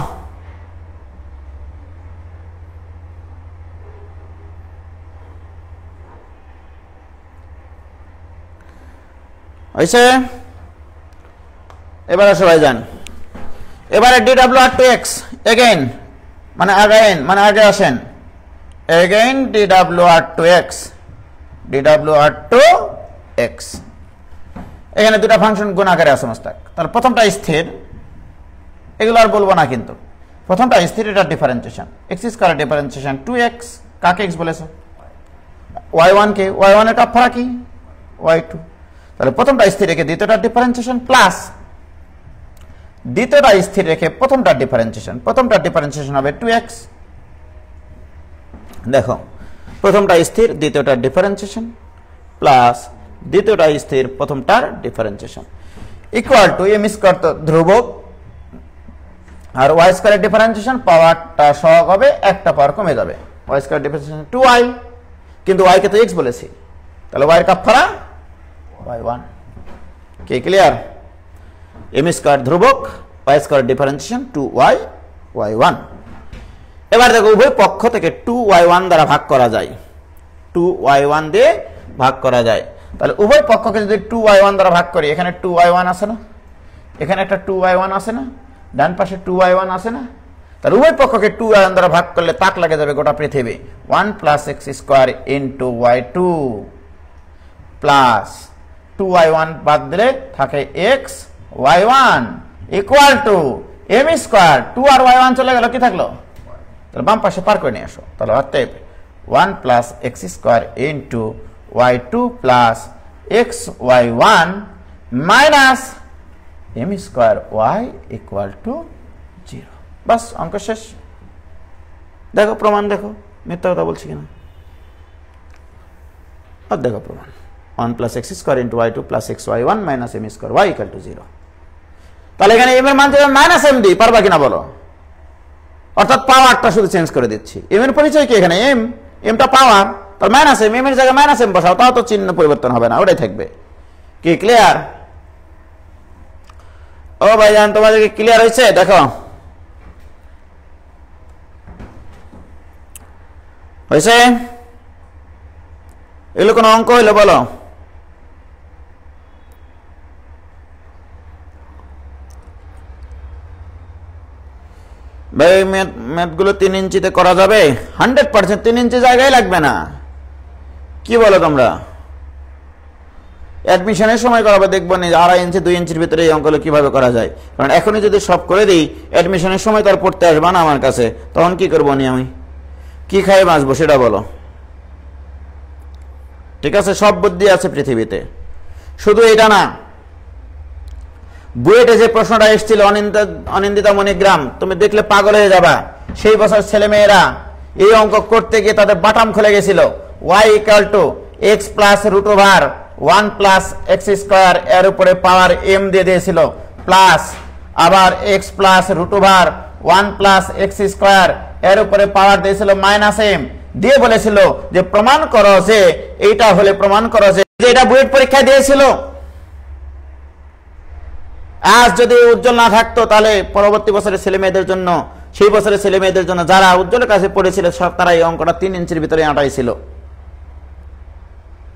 হয়েছে? এবার আসো ভাইজান, এবারে dw/x এগেইন মানে আগে আসেন, এগেইন dw/x এখানে দুটা ফাংশন গুণ আকারে আছে মোস্তাক। তাহলে প্রথমটা স্থির, এগুলো আর বলবো না, কিন্তু প্রথমটা স্থির, এটা differentiation, x square differentiation 2x, কাকে x বলেছো? y1 কে, y1 এর কাপড়া কি? y2। তাহলে প্রথমটা স্থির রেখে দ্বিতীয়টা ডিফারেন্সিয়েশন প্লাস দ্বিতীয়টা স্থির রেখে প্রথমটা ডিফারেন্সিয়েশন হবে 2x। দেখো, প্রথমটা স্থির দ্বিতীয়টা ডিফারেন্সিয়েশন প্লাস দ্বিতীয়টা স্থির প্রথমটার differentiation equal to m square তো ধ্রুবক, আর y স্কয়ারের ডিফারেন্সিয়েশন পাওয়ারটা সহগ হবে, একটা পাওয়ার কমে যাবে, y স্কয়ার ডিফারেন্সিয়েশন 2y, কিন্তু y কে তো x বলেছি, তাহলে y এর কাপড়া y1। কি ক্লিয়ার? m স্কয়ার ধ্রুবক, y square differentiation 2y y1। এবার দেখো উভয় পক্ষ থেকে 2y1 দ্বারা ভাগ করা যায়, 2y1 দিয়ে ভাগ করা যায়। তাহলে উভয় পক্ষকে যদি 2y1 দ্বারা ভাগ করি, এখানে 2y1 আছে না, এখানে একটা 2y1 আছে না, ডান পাশে 2y1 আছে না, তাহলে উভয় পক্ষকে 2y1 দ্বারা ভাগ করলে তাক লাগে যাবে গোটা পৃথিবী। 1 plus x square into y2 plus 2y1 বাদ দিলে থাকে x y1 equal to m square, 2 আর y1 চলে গেল, কি থাকলো? তাহলে বাম পাশে পার করে নিয়ে আসো। তাহলে অতএব 1 plus x square into y2 plus x y1 minus m square y equal to 0। বাস, অঙ্ক শেষ। দেখো প্রমাণ, দেখো মিথ্যা কথা বলছি কিনা। আর দেখো প্রমাণ, 1 plus x square into y2 plus x y1 minus m square y equal to 0। তাহলে এখানে m এর মান থেকে মাইনাস m দিই, পারবা কিনা বলো? অর্থাৎ পাওয়ারটা শুধু চেঞ্জ করে দিচ্ছি। m এর পরিচয় কি এখানে? mটা পাওয়ার, তার মাইনাস m, এর জায়গায় মাইনাস m বসাও, তাও তো চিহ্ন পরিবর্তন হবে না, ওটাই থাকবে। কি ক্লিয়ার? ও ভাইজান তোমাদেরকে ক্লিয়ার হয়েছে? দেখো হয়েছে? এগুলো কোন অঙ্ক হইলো বলো? ভাই ম্যাথগুলো 3 ইঞ্চিতে করা যাবে? 100% 3 ইঞ্চি জায়গায় লাগবে না। কি বলো তোমরা? অ্যাডমিশনের সময় করাবে, দেখবো না 2.5 ইঞ্চি 2 ইঞ্চির ভিতরে এই অঙ্কগুলো কিভাবে করা যায়। কারণ এখনই যদি সব করে দিই, অ্যাডমিশনের সময় তার পড়তে আসবা না আমার কাছে, তখন কি করবো নি আমি? কি খাই বাঁচবো সেটা বলো? ঠিক আছে, সব বুদ্ধি আছে পৃথিবীতে, শুধু এটা না। বুয়েটে যে প্রশ্নটা এসেছিল অনিন্দিতা মণিগ্রাম, তুমি দেখলে পাগল হয়ে যাবা। সেই বছর ছেলে মেয়েরা এই অঙ্ক করতে গিয়ে তাদের বাটাম খুলে গেছিল। y equal to x plus root over 1 plus x square, এর উপরে পাওয়ার m দিয়ে দিয়েছিল, প্লাস আবার x plus root over 1 plus x square, এর উপরে পাওয়ার দিয়েছিল মাইনাস m, দিয়ে বলেছিল যে প্রমাণ করো যে এইটা হলে, প্রমাণ করো যে এটা বুয়েট পরীক্ষায় দিয়েছিল। আজ যদি উজ্জ্বল না থাকতো, তাহলে পরবর্তী বছরের ছেলে মেয়েদের জন্য সেই বছরের ছেলে মেয়েদের জন্য যারা উজ্জ্বলের কাছে পড়েছিল সব তারা এই অঙ্কটা 3 ইঞ্চির ভিতরে আঁটাইছিল।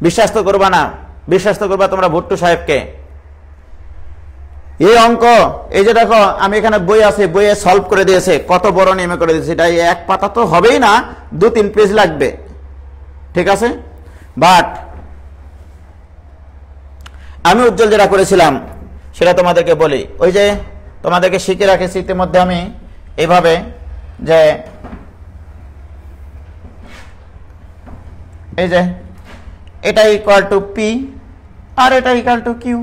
বিশ্বাস তো করবা না, বিশ্বাস তো করবা তোমরা ভুট্টু সাহেবকে। এই অঙ্ক এই যে দেখো আমি এখানে বই আছে, বইয়ে সলভ করে দিয়েছে, কত বড় নেমে করে দিয়েছে, এটা এক পাতা তো হবেই না, 2-3 পেজ লাগবে, ঠিক আছে। বাট আমি উজ্জ্বল যেটা করেছিলাম সেটা তোমাদেরকে বলি, ওই যে তোমাদেরকে শিখে রাখেছি ইতিমধ্যে আমি এইভাবে, যে এই যে এটা ইকুয়াল টু পি আর এটা ইকুয়াল টু কিউ।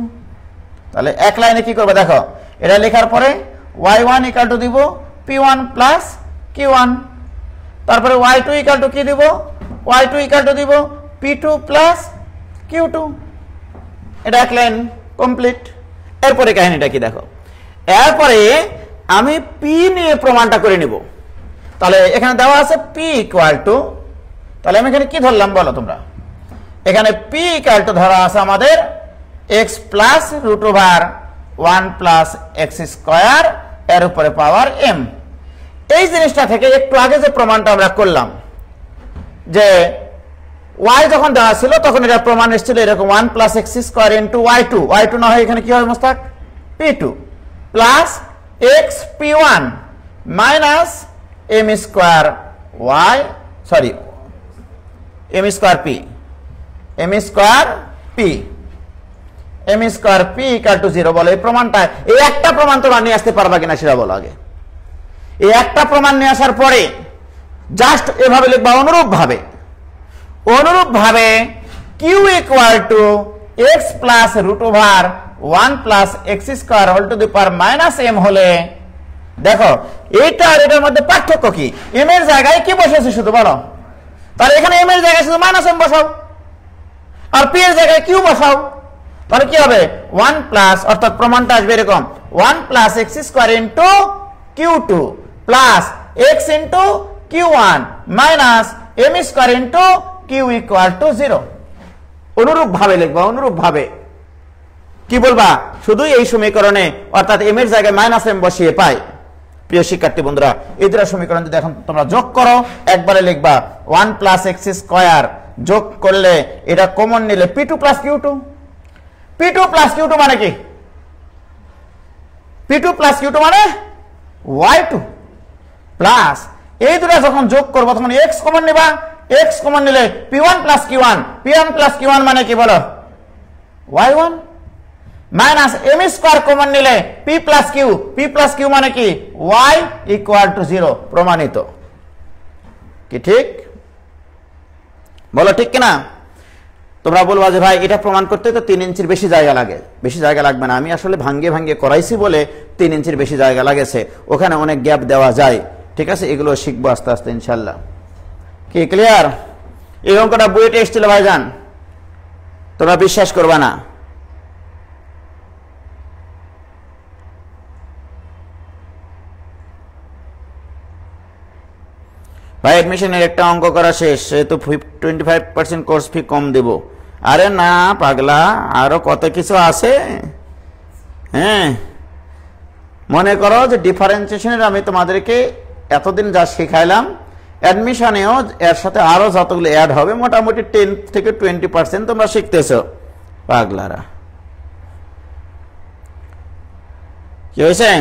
তাহলে এক লাইনে কি করবে দেখো, এটা লেখার পরে y1 ইকুয়াল টু দিব p1 প্লাস q1, তারপরে y2 ইকুয়াল টু কি দিব, y2 ইকুয়াল টু দিব p2 প্লাস q2। এটা এক লাইন কমপ্লিট। এরপরে কাহিনীটা কি দেখো, এরপরে আমি p নিয়ে প্রমাণটা করে নিব। তাহলে এখানে দেওয়া আছে p ইকুয়াল টু, তাহলে আমি এখানে কি ধরলাম বলো তোমরা, এখানে p ইকুয়াল টু ধরা আছে আমাদের x plus root over 1 plus x square এর উপরে পাওয়ার m। এই জিনিসটা থেকে একটু আগে যে প্রমাণটা আমরা করলাম, যে y যখন দেওয়া ছিল তখন এটা প্রমাণ এসেছিল এরকম 1 plus x square into y2 না হয় এখানে কি হবে Mostak, p2 plus x p1 minus m square y, sorry m square p, m square p, m square p equal to 0 বলে। এই প্রমাণটা, এই একটা প্রমাণ তোমরা নিয়ে আসতে পারবা কিনা সেটা বলো আগে। এই একটা প্রমাণ নিয়ে আসার পরে জাস্ট এভাবে লিখবা, অনুরূপ ভাবে q equal to x plus root over 1 plus x square whole to the power minus m হলে, দেখো এইটা আর এটার মধ্যে পার্থক্য কি, m এর জায়গায় কি বসেছে শুধু বলো, তাহলে এখানে m এর জায়গায় শুধু মাইনাস m বসাও আর p এর জায়গায় q বসাও, তাহলে কি হবে 1 প্লাস, অর্থাৎ প্রমাণটা আসবে এরকম 1 plus x square into q2 plus x into q1 minus m square into q equal to 0। অনুরূপ ভাবে লিখবা, অনুরূপ ভাবে কি বলবা, শুধু এই সমীকরণে অর্থাৎ m এর জায়গায় মাইনাস m বসিয়ে পাই। প্রিয় শিক্ষার্থী বন্ধুরা, এই দুটো সমীকরণ যদি এখন তোমরা যোগ করো, একবারে লিখবা 1 প্লাস এক্স স্কোয়ার, যোগ করলে এটা কমন নিলে p2 plus q2, p2 plus q2 মানে কি, p2 প্লাস q2 মানে y2 প্লাস, এই দুটো যখন যোগ করবো তখন x কমন নিবা, x কমন নিলে p1 plus q1, p1 plus q1 মানে কি বলো y1 minus m square common নিলে p প্লাস q মানে কি y ইকুয়াল টু 0। প্রমাণিত কি, ঠিক বলো ঠিক কিনা? তোমরা বলবা যে ভাই এটা প্রমাণ করতে তো 3 ইঞ্চির বেশি জায়গা লাগে। বেশি জায়গা লাগবে না, আমি আসলে ভাঙ্গে করাইছি বলে 3 ইঞ্চির বেশি জায়গা লাগেছে, ওখানে অনেক গ্যাপ দেওয়া যায়, ঠিক আছে, এগুলো শিখবো আস্তে আস্তে ইনশাল্লাহ। কি ক্লিয়ার? এই অঙ্কটা বইতে এসেছিল ভাইজান, তোমরা বিশ্বাস করবা না। ভাই অ্যাডমিশনের একটা অঙ্ক করা শেষ, সেহেতু 25% কোর্স ফি কম দেব। আরে না পাগলা, আরো কত কিছু আছে। হ্যাঁ, মনে করো যে ডিফারেন্সিয়েশনের আমি তোমাদেরকে এতদিন যা শেখাইলাম, অ্যাডমিশনেও এর সাথে আরো যতগুলো অ্যাড হবে, মোটামুটি 10 থেকে 20% তোমরা শিখতেছো। পাগলারা, কি হয়েছে?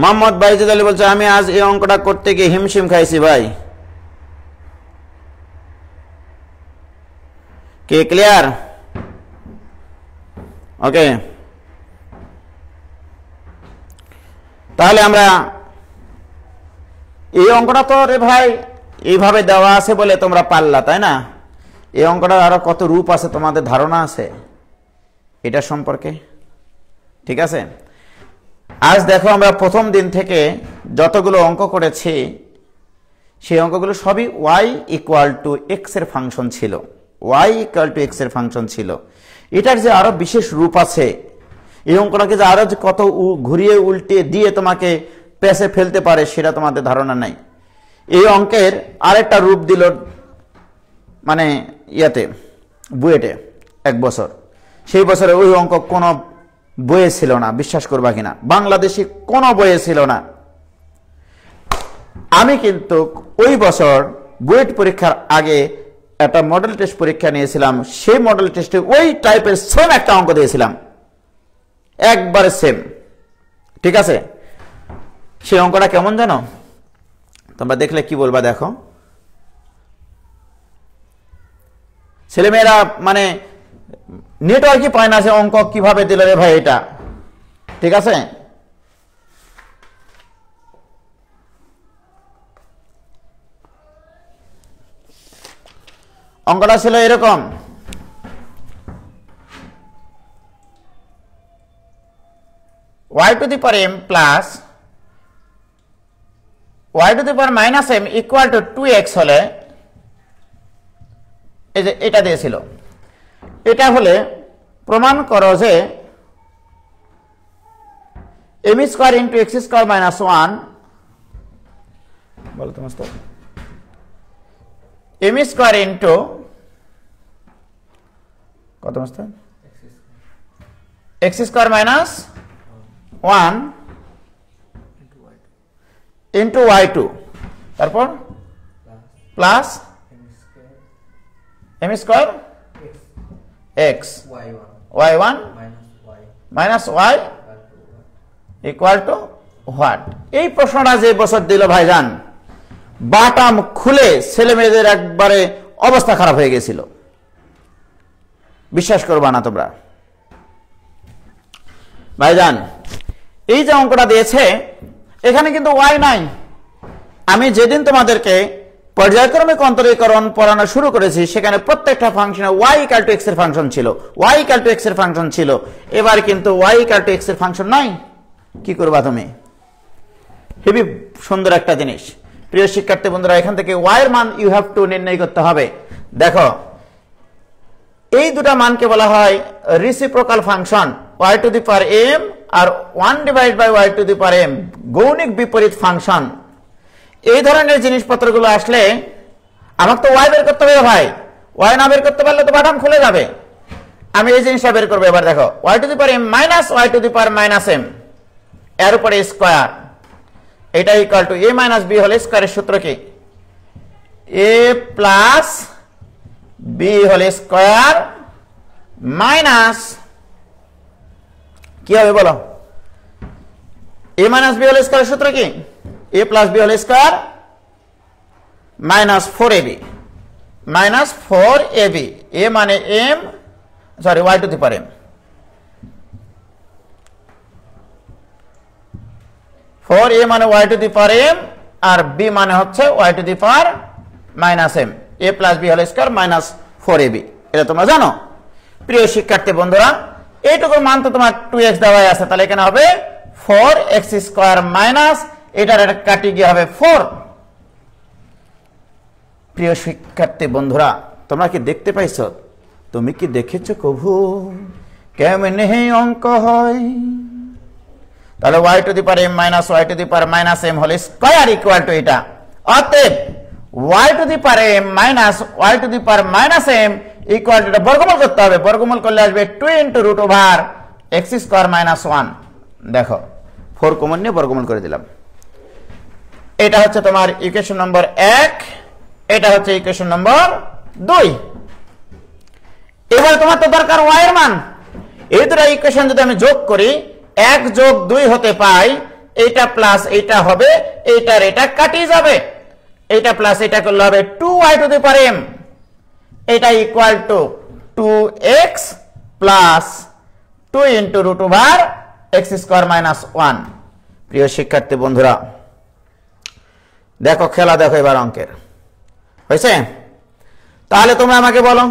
মোহাম্মদ বাইজিদ আলী বলছে আমি আজ এই অঙ্কটা করতে গিয়ে হিমশিম খাইছি ভাই। কে ক্লিয়ার? ওকে, তাহলে আমরা এই অঙ্কটা তো রে ভাই এইভাবে দেওয়া আছে বলে তোমরা পারলা, তাই না? এই অঙ্কটা আরো কত রূপ আছে তোমাদের ধারণা আছে এটা সম্পর্কে, ঠিক আছে? আজ দেখো আমরা প্রথম দিন থেকে যতগুলো অঙ্ক করেছি সেই অঙ্কগুলো সবই y ইকুয়াল টু এক্স এর ফাংশন ছিল, y ইকুয়াল টু এক্স এর ফাংশন ছিল। এটার যে আরো বিশেষ রূপ আছে, এই অঙ্কটাকে যে আরো কত ঘুরিয়ে উল্টে দিয়ে তোমাকে পেছে ফেলতে পারে সেটা তোমাদের ধারণা নাই। এই অঙ্কের আরেকটা রূপ দিল মানে ইয়াতে বুয়েটে 1 বছর, সেই বছরে ওই অঙ্ক কোনো বইয়ে ছিল না, বিশ্বাস করবা কিনা, বাংলাদেশি কোনো বইয়ে ছিল না। আমি কিন্তু ওই বছর বুয়েট পরীক্ষার আগে একটা মডেল টেস্ট পরীক্ষা নিয়েছিলাম, সেই মডেল টেস্টে ওই টাইপের সেম একটা অঙ্ক দিয়েছিলাম, একবারে সেম। ঠিক আছে, সেই অঙ্কটা কেমন জানো? তোমরা দেখলে কি বলবা, দেখো। ছেলেমেয়েরা মানে নেটওয়ার্কই পায় না, সে অঙ্ক কিভাবে দিল রে ভাই এটা। ঠিক আছে, অঙ্কটা ছিল এরকম, y to the power m plus y to the power minus m equal to 2x হলে, এই যে এটা দিয়েছিল, এটা হলে প্রমাণ করো যে m square into x square minus 1, বলো তো মাস্টার, m স্কয়ার ইন্টু কত master, x square minus 1 into y2, তারপর plus m square x y1 minus y equal two what. এই প্রশ্নটা যে বছর দিল ভাইজান, বাটাম খুলে ছেলে মেয়েদের একবারে অবস্থা খারাপ হয়ে গেছিল, বিশ্বাস করবা না তোমরা। ভাইজান এই যে অঙ্কটা দিয়েছে, এখানে কিন্তু y নাই। আমি যেদিন তোমাদেরকে পর্যায়ক্রমিক অন্তরীকরণ পড়ানো শুরু করেছি, সেখানে প্রত্যেকটা ফাংশনে y ইকুয়াল টু x এর ফাংশন ছিল, y ইকুয়াল টু x এর ফাংশন ছিল। এবার কিন্তু y ইকুয়াল টু x এর ফাংশন নাই, কি করবা তুমি? হেবি সুন্দর একটা জিনিস। প্রিয় শিক্ষার্থী বন্ধুরা, এখান থেকে y এর মান ইউ হ্যাভ টু নির্ণয় করতে হবে। দেখো, এই দুটা মানকে বলা হয় reciprocal function, y to the power m আর 1 divide by y to the power m, গৌণিক বিপরীত ফাংশন। এই ধরনের জিনিসপত্রগুলো আসলে আমাকে তো y বের করতে হবে ভাই, y না বের করতে পারলে তো বাটাম খুলে যাবে। আমি এই জিনিসটা বের করবো। এবার দেখো, y to the power m minus y to the power minus m এর উপরে স্কয়ার, এটা equal to a minus b whole স্কয়ারের সূত্র কি? a plus b whole square minus কি হবে বলো? a মাইনাস b হোল স্কয়ারের সূত্র কি? a plus b whole square minus 4ab, minus 4ab, a মানে m sorry y to the power m, 4a মানে y to the power m R b মানে হচ্ছে y to the power minus m, a plus b whole square minus 4ab। এটা তোমরা জানো। প্রিয় শিক্ষার্থী বন্ধুরা, এইটুকু মান তো তোমার 2x দেওয়াই আছে, তাহলে এখানে হবে 4x স্কয়ার মাইনাস এটার এটা কাটি গিয়ে হবে 4। প্রিয় শিক্ষার্থী বন্ধুরা, তোমরা কি দেখতে পাইছো? তুমি কি দেখেছো কভু কেমনে অঙ্ক হয়? তাহলে y to the power m minus y to the power minus m whole square equal to এটা। অতএব y to the power m minus y to the power minus m equal to, এটা বর্গমূল করতে হবে, বর্গমূল করলে আসবে 2 into root over x square minus 1। দেখো 4 কমন নিয়ে বর্গমূল করে দিলাম। এটা হচ্ছে তোমার ইকুয়েশন নম্বর 1, এটা হচ্ছে ইকুয়েশন নম্বর 2। এবার তোমার তো দরকার y এর মান। এই দুটো ইকুয়েশন যদি আমি যোগ করি, 1 যোগ 2 হতে পাই, এইটা প্লাস এইটা হবে, এইটার এটা কাটিয়ে যাবে, এইটা প্লাস এটা করলে হবে 2y to the power m, এটা equal to 2x plus 2 into root over x square minus 1। প্রিয় শিক্ষার্থী বন্ধুরা, দেখো খেলা, দেখো এবার অঙ্কের হয়েছে। তাহলে তোমরা আমাকে বলো,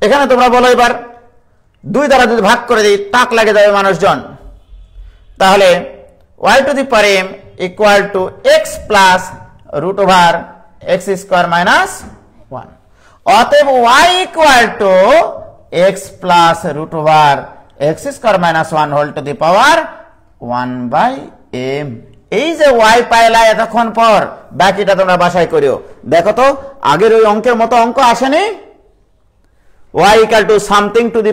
এখানে তোমরা বলো এবার 2 দ্বারা যদি ভাগ করে দিই তাক লাগে যাবে মানুষজন। তাহলে y to the power m equal to x plus root over x square minus 1। অতএব y equal to x plus root over x square minus 1 whole to the power 1 by m। এই যে ওয়াই পাইলা এতক্ষণ পর, বাকিটা তোমরা বাসায় করিও। দেখো তো আগের ওই অঙ্কের মতো অঙ্ক আসেনি? y equal to something to the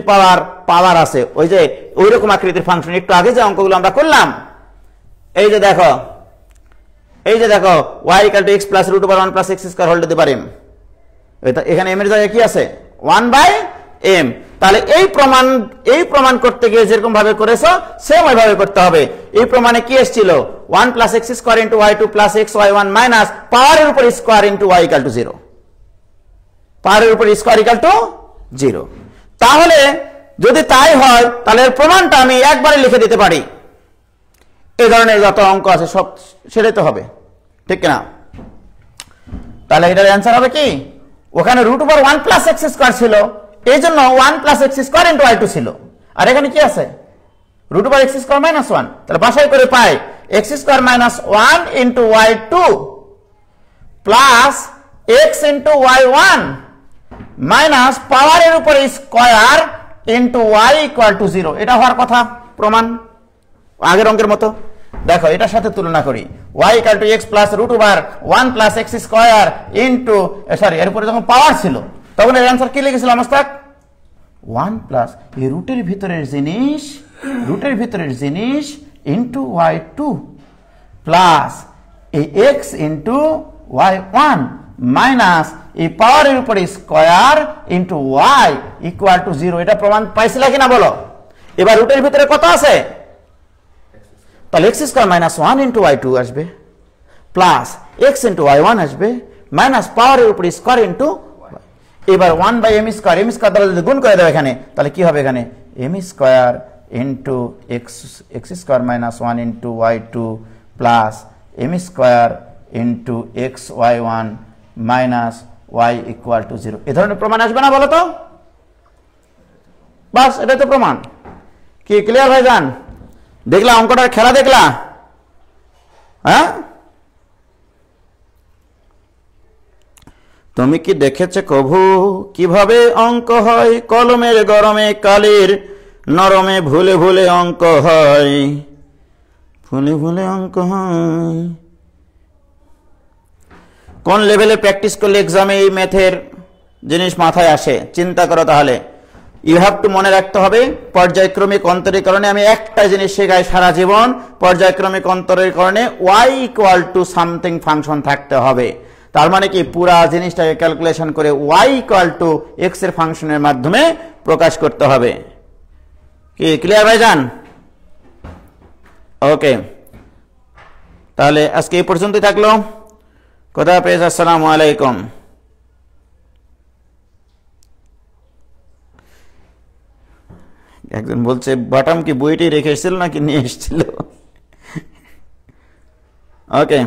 power আছে, ওই যে ওই রকম আকৃতির ফাংশন। একটু আগে যে অঙ্কগুলো আমরা করলাম, এই যে দেখো y equal to x plus root over 1 plus x square whole to the power m। এখানে m এর জায়গায় কি আছে? 1/m। তাহলে এই প্রমাণ করতে গিয়ে যেরকম ভাবে করেছো সেম ওইভাবে করতে হবে। এই প্রমাণে কি এসেছিল? 1 plus x square into y2 plus xy1 minus পাওয়ারের উপর square into y equal to 0। পাওয়ারের উপর স্কয়ার ইকুয়াল টু 0। তাহলে যদি তাই হয় তাহলে এর প্রমাণটা আমি একবারে লিখে দিতে পারি। এই ধরনের যত অঙ্ক আছে সব সেটাই তো হবে, ঠিক না? তাহলে এটার অ্যান্সার হবে কি? ওখানে root over 1 plus x square ছিল, এই জন্য 1 plus x square into y2 ছিল। আর এখানে কি আছে? Root over x square minus 1। তাহলে বাসাই করে পাই x square minus 1 into y2 plus x into y1 minus পাওয়ারের উপরে square into y equal to 0। এটা হওয়ার কথা প্রমাণ আগের অঙ্কের মতো। দেখো এটার সাথে তুলনা করি, y equal to x plus root over 1 plus x square into এর উপরে যখন পাওয়ার ছিল তখন এর অ্যান্সার কি লিখেছিলাম মোস্তাক? 1 প্লাস এই রুটের ভিতরের জিনিস ইনটু y2 প্লাস এই x ইনটু y1 মাইনাস এই পাওয়ারের উপরে square into y equal to 0। এটা প্রমাণ পাইছিলা কিনা বলো? এবার রুটের ভিতরে কত আছে? তাহলে x square minus 1 into y2 আসবে প্লাস x ইনটু y1 আসবে মাইনাস পাওয়ারের উপরে স্কয়ার ইনটু। এবার 1/m স্কয়ার, m স্কয়ার দ্বারা যদি গুণ করে দাও এখানে, তাহলে কি হবে এখানে? m square into x square minus 1 into y2 plus m square into xy1 minus y equal to 0। এই ধরনের প্রমাণ আসবে না বলো তো? বাস এটাই তো প্রমাণ। কি ক্লিয়ার ভাইজান? দেখলা অঙ্কটার খেলা দেখলা? হ্যাঁ, তুমি কি দেখেছো কভু কিভাবে অঙ্ক হয়? কলমের গরমে কালির নরমে ভুলে ভুলে অঙ্ক হয়, ভুলে ভুলে অঙ্ক হয়। কোন লেভেলে প্র্যাকটিস করলে এক্সামে এই ম্যাথের জিনিস মাথায় আসে চিন্তা করো। তাহলে ইউ হ্যাভ টু মনে রাখতে হবে পর্যায়ক্রমিক অন্তরীকরণে আমি একটা জিনিস শেখাই সারা জীবন, পর্যায়ক্রমিক অন্তরীকরণে y equal to something function থাকতে হবে। তার মানে কি পুরা জিনিসটাকে ক্যালকুলেশন করে y ইকুয়াল টু x এর ফাংশনের মাধ্যমে প্রকাশ করতে হবে। কি ক্লিয়ার ভাইজান? ওকে, তাহলে আজকে এই পর্যন্তই থাকলো। খোদা হাফেজ, আসসালামু আলাইকুম। একজন বলছে বাটাম কি বইটি রেখে এসেছিল নাকি নিয়ে এসেছিল? ওকে।